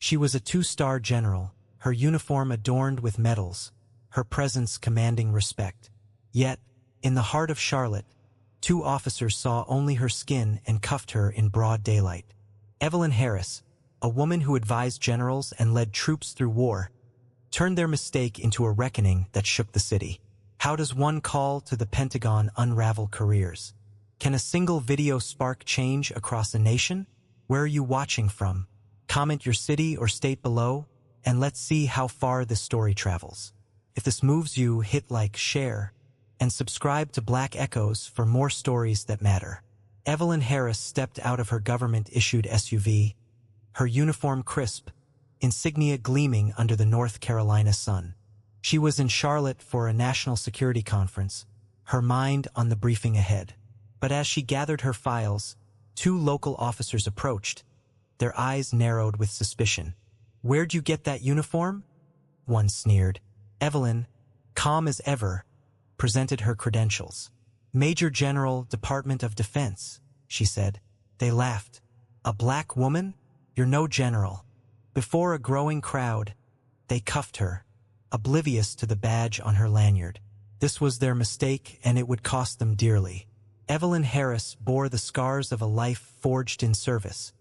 She was a two-star general, her uniform adorned with medals, her presence commanding respect. Yet, in the heart of Charlotte, two officers saw only her skin and cuffed her in broad daylight. Evelyn Harris, a woman who advised generals and led troops through war, turned their mistake into a reckoning that shook the city. How does one call to the Pentagon unravel careers? Can a single video spark change across a nation? Where are you watching from? Comment your city or state below, and let's see how far this story travels. If this moves you, hit like, share, and subscribe to Black Echoes for more stories that matter. Evelyn Harris stepped out of her government-issued SUV, her uniform crisp, insignia gleaming under the North Carolina sun. She was in Charlotte for a national security conference, her mind on the briefing ahead. But as she gathered her files, two local officers approached, their eyes narrowed with suspicion. "Where'd you get that uniform?" one sneered. Evelyn, calm as ever, presented her credentials. "Major General, Department of Defense," she said. They laughed. "A black woman? You're no general." Before a growing crowd, they cuffed her, oblivious to the badge on her lanyard. This was their mistake, and it would cost them dearly. Evelyn Harris bore the scars of a life forged in service,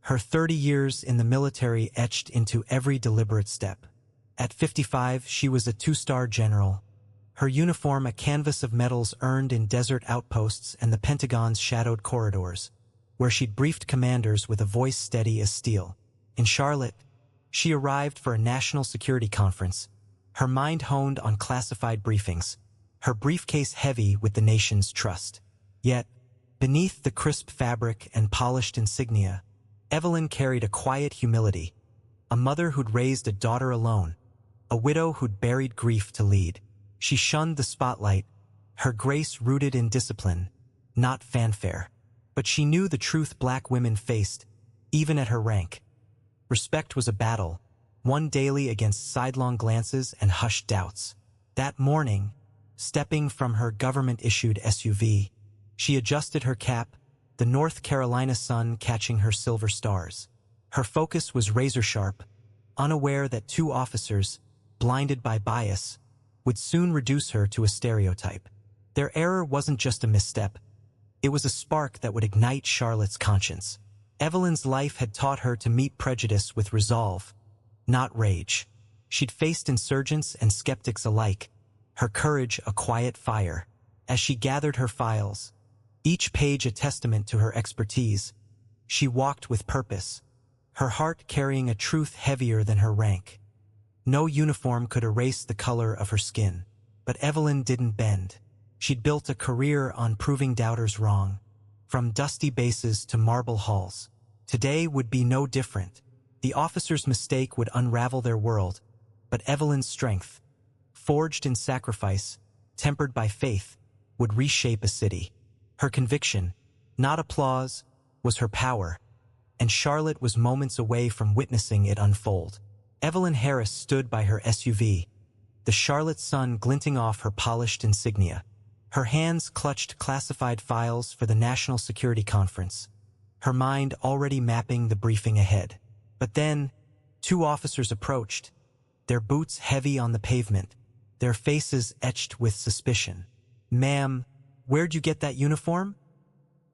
her 30 years in the military etched into every deliberate step. At 55, she was a two-star general, her uniform a canvas of medals earned in desert outposts and the Pentagon's shadowed corridors, where she'd briefed commanders with a voice steady as steel. In Charlotte, she arrived for a national security conference, her mind honed on classified briefings, her briefcase heavy with the nation's trust. Yet, beneath the crisp fabric and polished insignia, Evelyn carried a quiet humility, a mother who'd raised a daughter alone, a widow who'd buried grief to lead. She shunned the spotlight, her grace rooted in discipline, not fanfare. But she knew the truth black women faced, even at her rank. Respect was a battle, won daily against sidelong glances and hushed doubts. That morning, stepping from her government-issued SUV, she adjusted her cap, the North Carolina sun catching her silver stars. Her focus was razor-sharp, unaware that two officers, blinded by bias, would soon reduce her to a stereotype. Their error wasn't just a misstep. It was a spark that would ignite Charlotte's conscience. Evelyn's life had taught her to meet prejudice with resolve, not rage. She'd faced insurgents and skeptics alike, her courage a quiet fire. As she gathered her files, each page a testament to her expertise, she walked with purpose, her heart carrying a truth heavier than her rank. No uniform could erase the color of her skin. But Evelyn didn't bend. She'd built a career on proving doubters wrong, from dusty bases to marble halls. Today would be no different. The officer's mistake would unravel their world, but Evelyn's strength, forged in sacrifice, tempered by faith, would reshape a city. Her conviction, not applause, was her power, and Charlotte was moments away from witnessing it unfold. Evelyn Harris stood by her SUV, the Charlotte sun glinting off her polished insignia. Her hands clutched classified files for the National Security Conference, her mind already mapping the briefing ahead. But then, two officers approached, their boots heavy on the pavement, their faces etched with suspicion. "Ma'am, where'd you get that uniform?"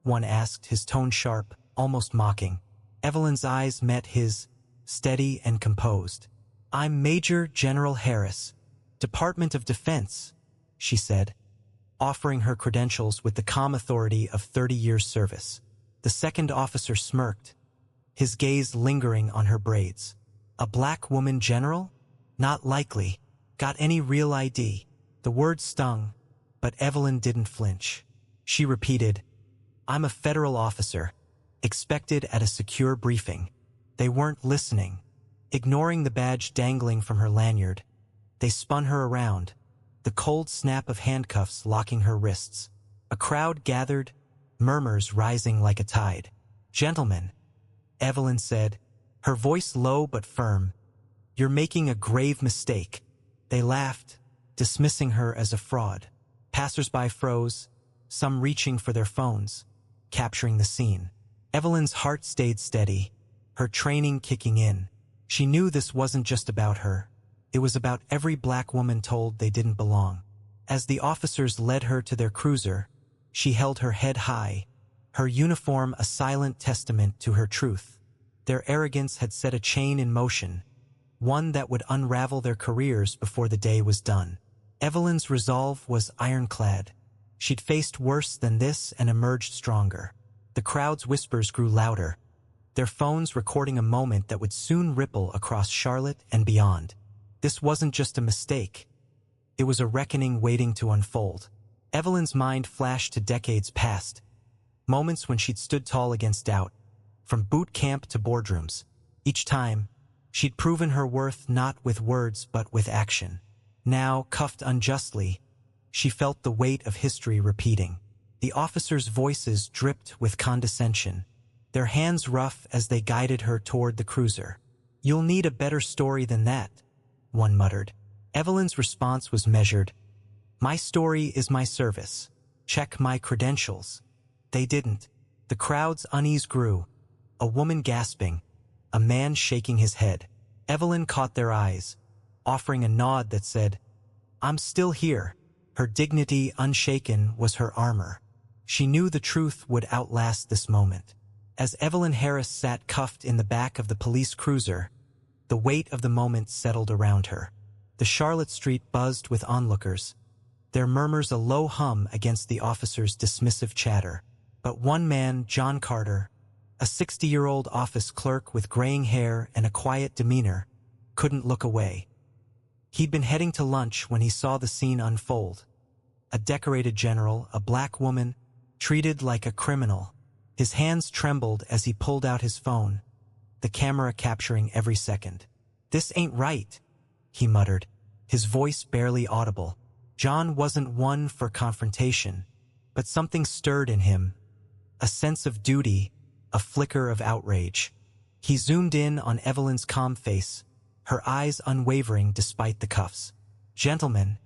one asked, his tone sharp, almost mocking. Evelyn's eyes met his, steady and composed. "I'm Major General Harris, Department of Defense," she said, offering her credentials with the calm authority of 30 years' service. The second officer smirked, his gaze lingering on her braids. "A black woman general? Not likely. Got any real ID?" The word stung, but Evelyn didn't flinch. She repeated, "I'm a federal officer, expected at a secure briefing." They weren't listening. Ignoring the badge dangling from her lanyard, they spun her around, the cold snap of handcuffs locking her wrists. A crowd gathered, murmurs rising like a tide. "Gentlemen," Evelyn said, her voice low but firm, "you're making a grave mistake." They laughed, dismissing her as a fraud. Passers-by froze, some reaching for their phones, capturing the scene. Evelyn's heart stayed steady, her training kicking in. She knew this wasn't just about her. It was about every black woman told they didn't belong. As the officers led her to their cruiser, she held her head high, her uniform a silent testament to her truth. Their arrogance had set a chain in motion, one that would unravel their careers before the day was done. Evelyn's resolve was ironclad. She'd faced worse than this and emerged stronger. The crowd's whispers grew louder, their phones recording a moment that would soon ripple across Charlotte and beyond. This wasn't just a mistake. It was a reckoning waiting to unfold. Evelyn's mind flashed to decades past, moments when she'd stood tall against doubt, from boot camp to boardrooms. Each time, she'd proven her worth not with words but with action. Now, cuffed unjustly, she felt the weight of history repeating. The officers' voices dripped with condescension, their hands rough as they guided her toward the cruiser. "You'll need a better story than that," one muttered. Evelyn's response was measured. "My story is my service. Check my credentials." They didn't. The crowd's unease grew, a woman gasping, a man shaking his head. Evelyn caught their eyes, offering a nod that said, "I'm still here." Her dignity unshaken was her armor. She knew the truth would outlast this moment. As Evelyn Harris sat cuffed in the back of the police cruiser, the weight of the moment settled around her. The Charlotte street buzzed with onlookers, their murmurs a low hum against the officers' dismissive chatter. But one man, John Carter, a 60-year-old office clerk with graying hair and a quiet demeanor, couldn't look away. He'd been heading to lunch when he saw the scene unfold. A decorated general, a black woman, treated like a criminal. His hands trembled as he pulled out his phone, the camera capturing every second. "This ain't right," he muttered, his voice barely audible. John wasn't one for confrontation, but something stirred in him, a sense of duty, a flicker of outrage. He zoomed in on Evelyn's calm face, her eyes unwavering despite the cuffs. "Gentlemen,"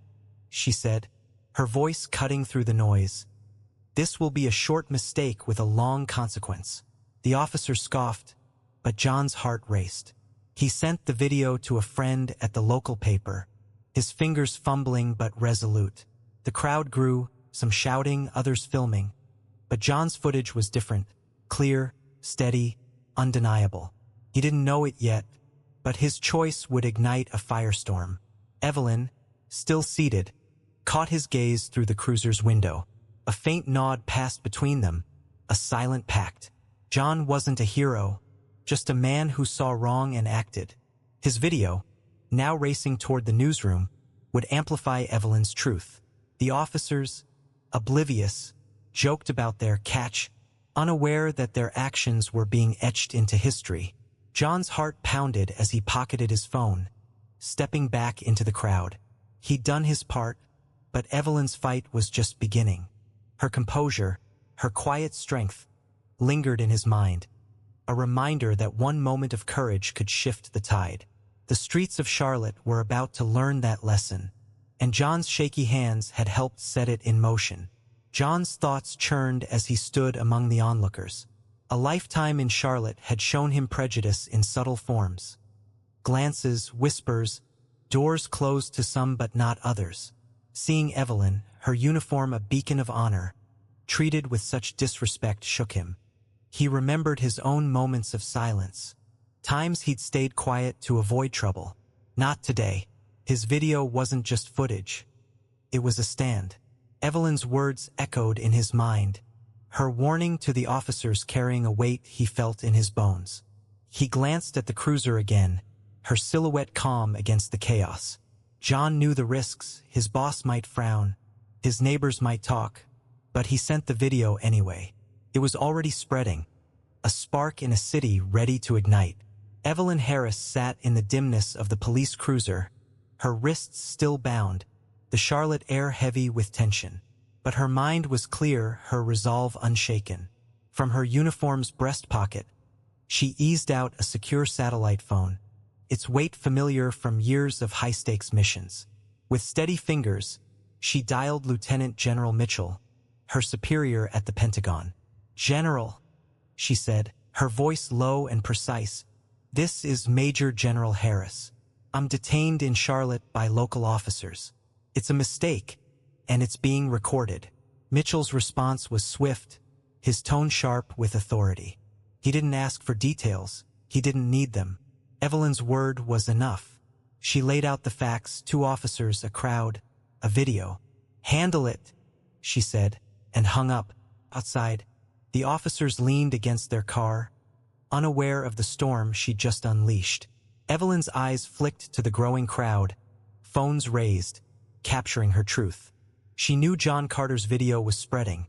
she said, her voice cutting through the noise, "this will be a short mistake with a long consequence." The officer scoffed, but John's heart raced. He sent the video to a friend at the local paper, his fingers fumbling but resolute. The crowd grew, some shouting, others filming. But John's footage was different, clear, steady, undeniable. He didn't know it yet, but his choice would ignite a firestorm. Evelyn, still seated, caught his gaze through the cruiser's window. A faint nod passed between them, a silent pact. John wasn't a hero, just a man who saw wrong and acted. His video, now racing toward the newsroom, would amplify Evelyn's truth. The officers, oblivious, joked about their catch, unaware that their actions were being etched into history. John's heart pounded as he pocketed his phone, stepping back into the crowd. He'd done his part, but Evelyn's fight was just beginning. Her composure, her quiet strength, lingered in his mind, a reminder that one moment of courage could shift the tide. The streets of Charlotte were about to learn that lesson, and John's shaky hands had helped set it in motion. John's thoughts churned as he stood among the onlookers. A lifetime in Charlotte had shown him prejudice in subtle forms. Glances, whispers, doors closed to some but not others. Seeing Evelyn, her uniform a beacon of honor, treated with such disrespect shook him. He remembered his own moments of silence, times he'd stayed quiet to avoid trouble. Not today. His video wasn't just footage. It was a stand. Evelyn's words echoed in his mind, her warning to the officers carrying a weight he felt in his bones. He glanced at the cruiser again, her silhouette calm against the chaos. John knew the risks. His boss might frown, his neighbors might talk, but he sent the video anyway. It was already spreading, a spark in a city ready to ignite. Evelyn Harris sat in the dimness of the police cruiser, her wrists still bound, the Charlotte air heavy with tension. But her mind was clear, her resolve unshaken. From her uniform's breast pocket, she eased out a secure satellite phone, its weight familiar from years of high-stakes missions. With steady fingers, she dialed Lieutenant General Mitchell, her superior at the Pentagon. "General," she said, her voice low and precise, "This is Major General Harris. I'm detained in Charlotte by local officers. It's a mistake, and it's being recorded." Mitchell's response was swift, his tone sharp with authority. He didn't ask for details. He didn't need them. Evelyn's word was enough. She laid out the facts: 2 officers, a crowd, a video. "Handle it," she said, and hung up. Outside, the officers leaned against their car, unaware of the storm she'd just unleashed. Evelyn's eyes flicked to the growing crowd, phones raised, capturing her truth. She knew John Carter's video was spreading,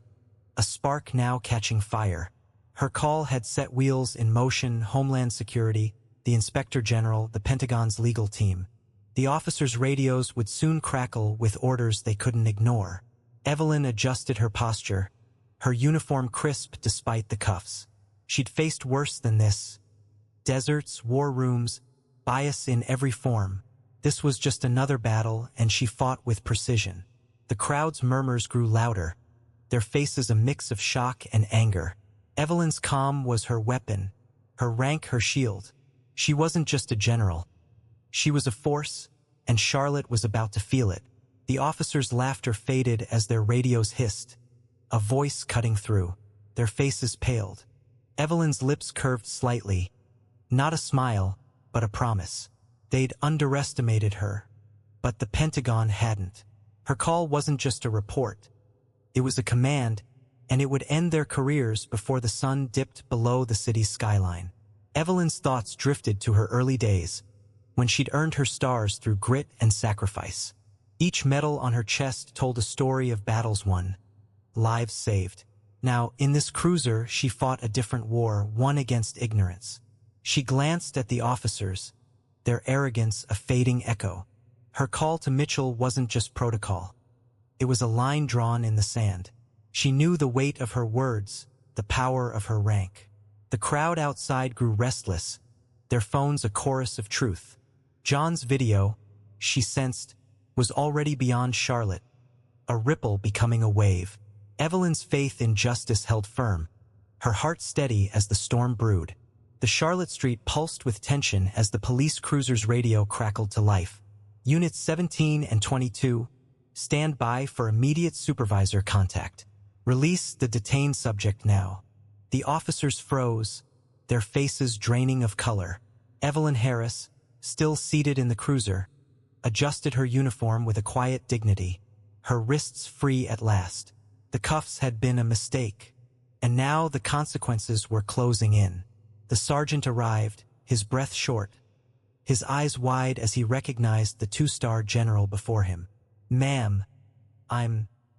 a spark now catching fire. Her call had set wheels in motion: Homeland Security, the Inspector General, the Pentagon's legal team. The officers' radios would soon crackle with orders they couldn't ignore. Evelyn adjusted her posture, her uniform crisp despite the cuffs. She'd faced worse than this. Deserts, war rooms, bias in every form. This was just another battle, and she fought with precision. The crowd's murmurs grew louder, their faces a mix of shock and anger. Evelyn's calm was her weapon, her rank her shield. She wasn't just a general. She was a force, and Charlotte was about to feel it. The officers' laughter faded as their radios hissed, a voice cutting through. Their faces paled. Evelyn's lips curved slightly. Not a smile, but a promise. They'd underestimated her, but the Pentagon hadn't. Her call wasn't just a report. It was a command, and it would end their careers before the sun dipped below the city's skyline. Evelyn's thoughts drifted to her early days, when she'd earned her stars through grit and sacrifice. Each medal on her chest told a story of battles won, lives saved. Now, in this cruiser, she fought a different war, one against ignorance. She glanced at the officers, their arrogance a fading echo. Her call to Mitchell wasn't just protocol. It was a line drawn in the sand. She knew the weight of her words, the power of her rank. The crowd outside grew restless, their phones a chorus of truth. John's video, she sensed, was already beyond Charlotte, a ripple becoming a wave. Evelyn's faith in justice held firm, her heart steady as the storm brewed. The Charlotte street pulsed with tension as the police cruiser's radio crackled to life. Units 17 and 22, stand by for immediate supervisor contact. Release the detained subject now. The officers froze, their faces draining of color. Evelyn Harris, still seated in the cruiser, adjusted her uniform with a quiet dignity, her wrists free at last. The cuffs had been a mistake, and now the consequences were closing in. The sergeant arrived, his breath short, his eyes wide as he recognized the 2-star general before him. "Ma'am,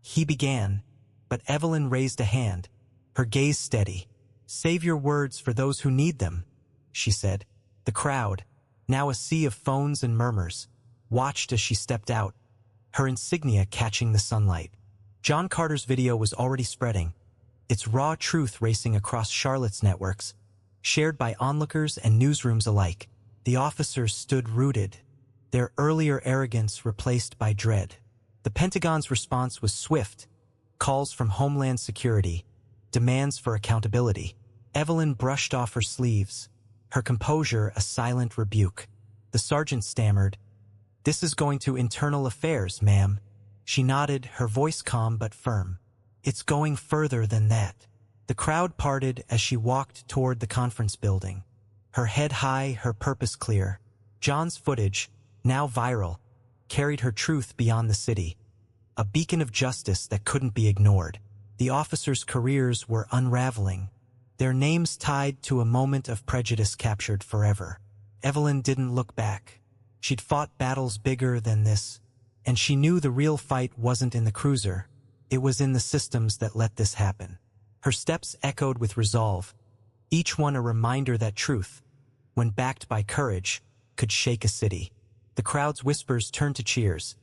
he began, but Evelyn raised a hand, her gaze steady. "Save your words for those who need them," she said. The crowd, now a sea of phones and murmurs, watched as she stepped out, her insignia catching the sunlight. John Carter's video was already spreading, its raw truth racing across Charlotte's networks, shared by onlookers and newsrooms alike. The officers stood rooted, their earlier arrogance replaced by dread. The Pentagon's response was swift, calls from Homeland Security, demands for accountability. Evelyn brushed off her sleeves, her composure a silent rebuke. The sergeant stammered, "This is going to internal affairs, ma'am." She nodded, her voice calm but firm. "It's going further than that." The crowd parted as she walked toward the conference building, her head high, her purpose clear. John's footage, now viral, carried her truth beyond the city, a beacon of justice that couldn't be ignored. The officers' careers were unraveling, their names tied to a moment of prejudice captured forever. Evelyn didn't look back. She'd fought battles bigger than this, and she knew the real fight wasn't in the cruiser, it was in the systems that let this happen. Her steps echoed with resolve, each one a reminder that truth, when backed by courage, could shake a city. The crowd's whispers turned to cheers,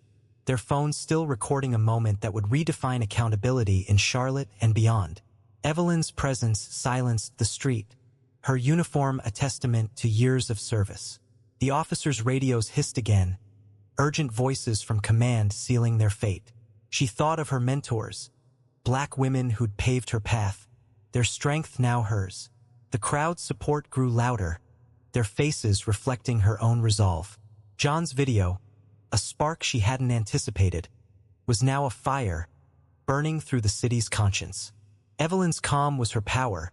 their phones still recording a moment that would redefine accountability in Charlotte and beyond. Evelyn's presence silenced the street, her uniform a testament to years of service. The officers' radios hissed again, urgent voices from command sealing their fate. She thought of her mentors, black women who'd paved her path, their strength now hers. The crowd's support grew louder, their faces reflecting her own resolve. John's video, a spark she hadn't anticipated, was now a fire, burning through the city's conscience. Evelyn's calm was her power,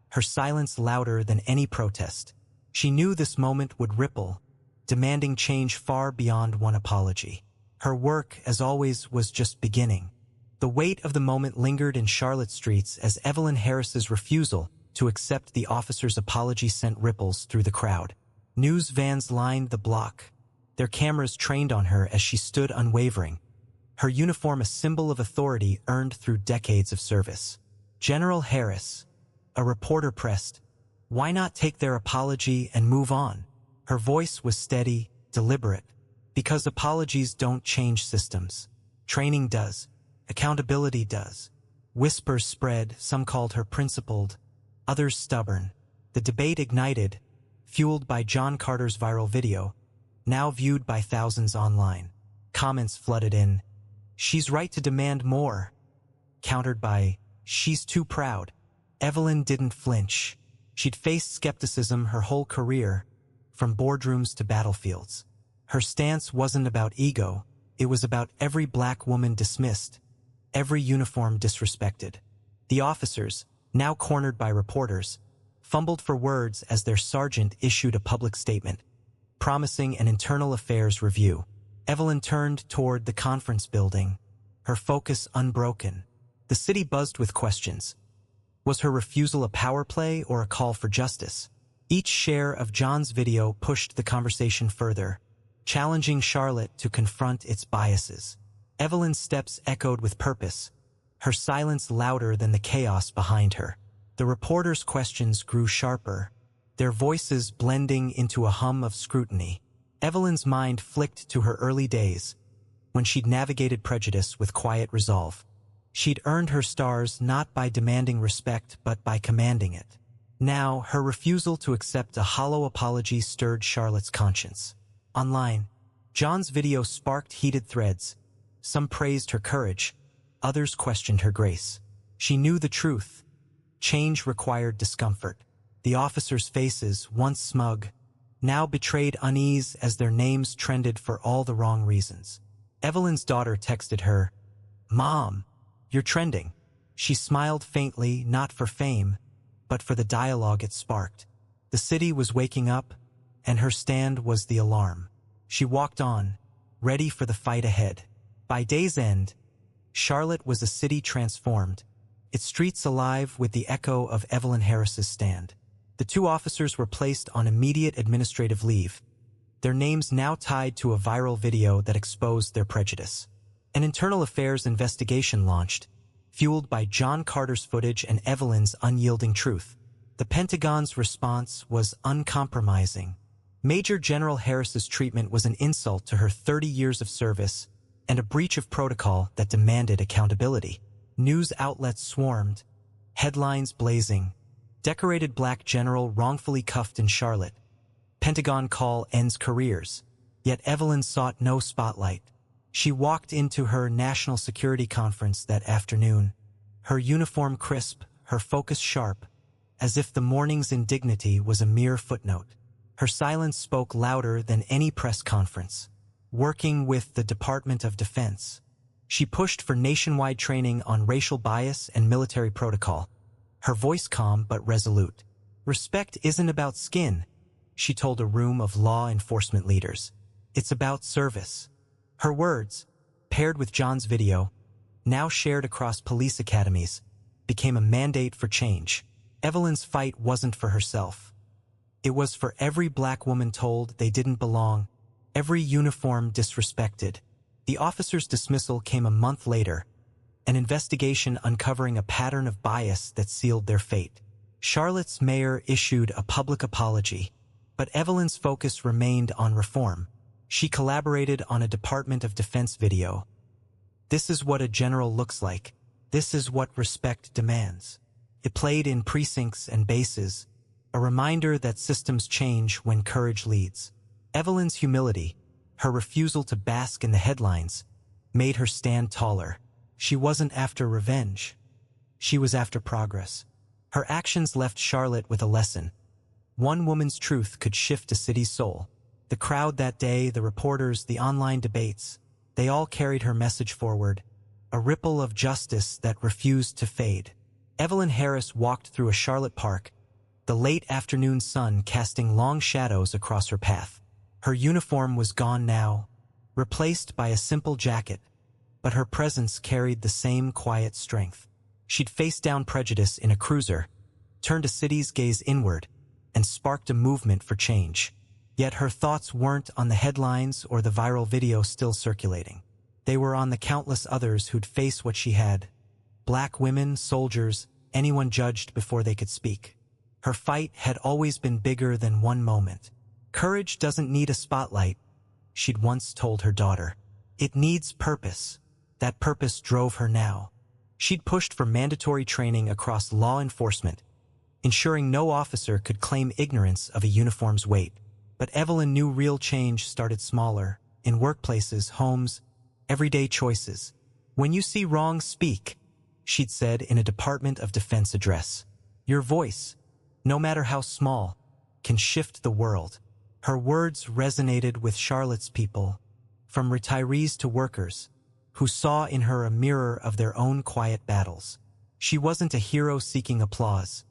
her silence louder than any protest. She knew this moment would ripple, demanding change far beyond one apology. Her work, as always, was just beginning. The weight of the moment lingered in Charlotte streets as Evelyn Harris's refusal to accept the officer's apology sent ripples through the crowd. News vans lined the block, their cameras trained on her as she stood unwavering, her uniform a symbol of authority earned through decades of service. General Harris, a reporter pressed, "Why not take their apology and move on?" Her voice was steady, deliberate. "Because apologies don't change systems. Training does. Accountability does." Whispers spread, some called her principled, others stubborn. The debate ignited, fueled by John Carter's viral video, now viewed by thousands online. Comments flooded in, "She's right to demand more," countered by, "She's too proud." Evelyn didn't flinch. She'd faced skepticism her whole career, from boardrooms to battlefields. Her stance wasn't about ego, it was about every black woman dismissed, every uniform disrespected. The officers, now cornered by reporters, fumbled for words as their sergeant issued a public statement, promising an internal affairs review. Evelyn turned toward the conference building, her focus unbroken. The city buzzed with questions. Was her refusal a power play or a call for justice? Each share of John's video pushed the conversation further, challenging Charlotte to confront its biases. Evelyn's steps echoed with purpose, her silence louder than the chaos behind her. The reporters' questions grew sharper, their voices blending into a hum of scrutiny. Evelyn's mind flicked to her early days, when she'd navigated prejudice with quiet resolve. She'd earned her stars not by demanding respect but by commanding it. Now, her refusal to accept a hollow apology stirred Charlotte's conscience. Online, John's video sparked heated threads. Some praised her courage, others questioned her grace. She knew the truth. Change required discomfort. The officers' faces, once smug, now betrayed unease as their names trended for all the wrong reasons. Evelyn's daughter texted her, "Mom, you're trending." She smiled faintly, not for fame, but for the dialogue it sparked. The city was waking up, and her stand was the alarm. She walked on, ready for the fight ahead. By day's end, Charlotte was a city transformed, its streets alive with the echo of Evelyn Harris's stand. The two officers were placed on immediate administrative leave, their names now tied to a viral video that exposed their prejudice. An internal affairs investigation launched, fueled by John Carter's footage and Evelyn's unyielding truth. The Pentagon's response was uncompromising. Major General Harris's treatment was an insult to her 30 years of service and a breach of protocol that demanded accountability. News outlets swarmed, headlines blazing. Decorated black general wrongfully cuffed in Charlotte. Pentagon call ends careers. Yet Evelyn sought no spotlight. She walked into her national security conference that afternoon, her uniform crisp, her focus sharp, as if the morning's indignity was a mere footnote. Her silence spoke louder than any press conference. Working with the Department of Defense, she pushed for nationwide training on racial bias and military protocol, her voice calm but resolute. "Respect isn't about skin," she told a room of law enforcement leaders. "It's about service." Her words, paired with John's video, now shared across police academies, became a mandate for change. Evelyn's fight wasn't for herself. It was for every black woman told they didn't belong, every uniform disrespected. The officer's dismissal came a month later, an investigation uncovering a pattern of bias that sealed their fate. Charlotte's mayor issued a public apology, but Evelyn's focus remained on reform. She collaborated on a Department of Defense video. "This is what a general looks like. This is what respect demands." It played in precincts and bases, a reminder that systems change when courage leads. Evelyn's humility, her refusal to bask in the headlines, made her stand taller. She wasn't after revenge. She was after progress. Her actions left Charlotte with a lesson. One woman's truth could shift a city's soul. The crowd that day, the reporters, the online debates, they all carried her message forward, a ripple of justice that refused to fade. Evelyn Harris walked through a Charlotte park, the late afternoon sun casting long shadows across her path. Her uniform was gone now, replaced by a simple jacket, but her presence carried the same quiet strength. She'd faced down prejudice in a cruiser, turned a city's gaze inward, and sparked a movement for change. Yet her thoughts weren't on the headlines or the viral video still circulating. They were on the countless others who'd face what she had. Black women, soldiers, anyone judged before they could speak. Her fight had always been bigger than one moment. Courage doesn't need a spotlight, she'd once told her daughter. It needs purpose. That purpose drove her now. She'd pushed for mandatory training across law enforcement, ensuring no officer could claim ignorance of a uniform's weight. But Evelyn knew real change started smaller, in workplaces, homes, everyday choices. When you see wrong, speak, she'd said in a Department of Defense address. Your voice, no matter how small, can shift the world. Her words resonated with Charlotte's people, from retirees to workers, who saw in her a mirror of their own quiet battles. She wasn't a hero seeking applause.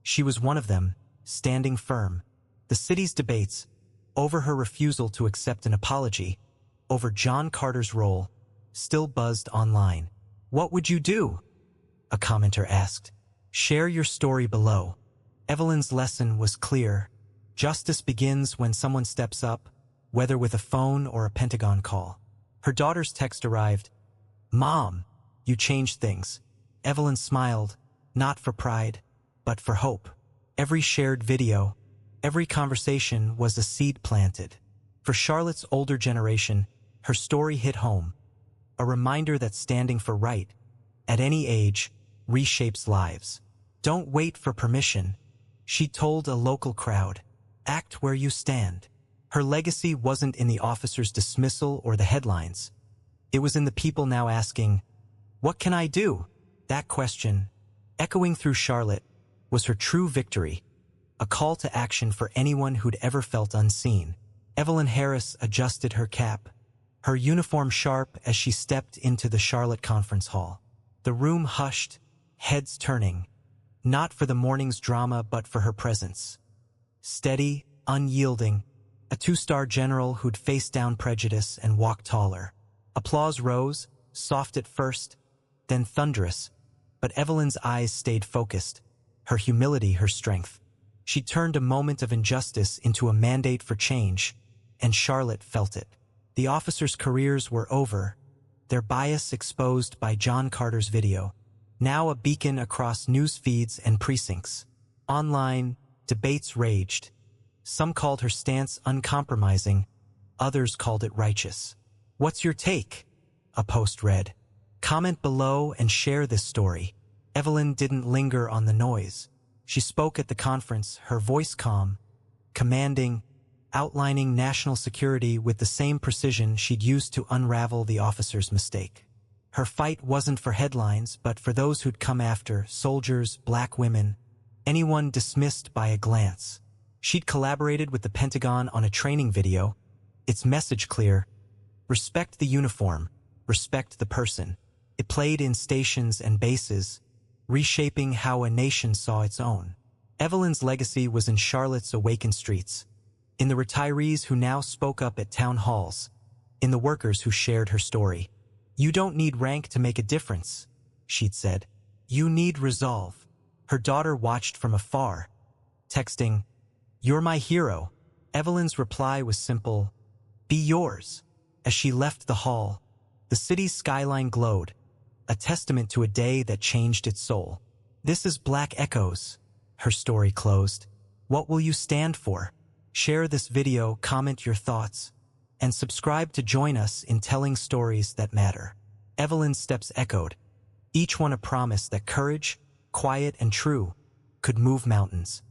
She was one of them, standing firm. The city's debates, over her refusal to accept an apology, over John Carter's role, still buzzed online. What would you do? A commenter asked. Share your story below. Evelyn's lesson was clear. Justice begins when someone steps up, whether with a phone or a Pentagon call. Her daughter's text arrived. Mom, you changed things. Evelyn smiled, not for pride, but for hope. Every shared video, every conversation was a seed planted. For Charlotte's older generation, her story hit home. A reminder that standing for right, at any age, reshapes lives. Don't wait for permission, she told a local crowd. Act where you stand. Her legacy wasn't in the officer's dismissal or the headlines. It was in the people now asking, what can I do? That question, echoing through Charlotte, was her true victory, a call to action for anyone who'd ever felt unseen. Evelyn Harris adjusted her cap, her uniform sharp as she stepped into the Charlotte conference hall. The room hushed, heads turning, not for the morning's drama but for her presence. Steady, unyielding, a two-star general who'd faced down prejudice and walked taller. Applause rose, soft at first, then thunderous, but Evelyn's eyes stayed focused, her humility her strength. She turned a moment of injustice into a mandate for change, and Charlotte felt it. The officers' careers were over, their bias exposed by John Carter's video, now a beacon across news feeds and precincts. Online, debates raged. Some called her stance uncompromising, others called it righteous. What's your take? A post read. Comment below and share this story. Evelyn didn't linger on the noise. She spoke at the conference, her voice calm, commanding, outlining national security with the same precision she'd used to unravel the officer's mistake. Her fight wasn't for headlines, but for those who'd come after, soldiers, black women, anyone dismissed by a glance. She'd collaborated with the Pentagon on a training video, its message clear: respect the uniform, respect the person. It played in stations and bases, reshaping how a nation saw its own. Evelyn's legacy was in Charlotte's awakened streets, in the retirees who now spoke up at town halls, in the workers who shared her story. You don't need rank to make a difference, she'd said. You need resolve. Her daughter watched from afar, texting, "You're my hero." Evelyn's reply was simple, "Be yours." As she left the hall, the city's skyline glowed, a testament to a day that changed its soul. This is Black Echoes, her story closed. What will you stand for? Share this video, comment your thoughts, and subscribe to join us in telling stories that matter. Evelyn's steps echoed, each one a promise that courage, quiet and true, could move mountains.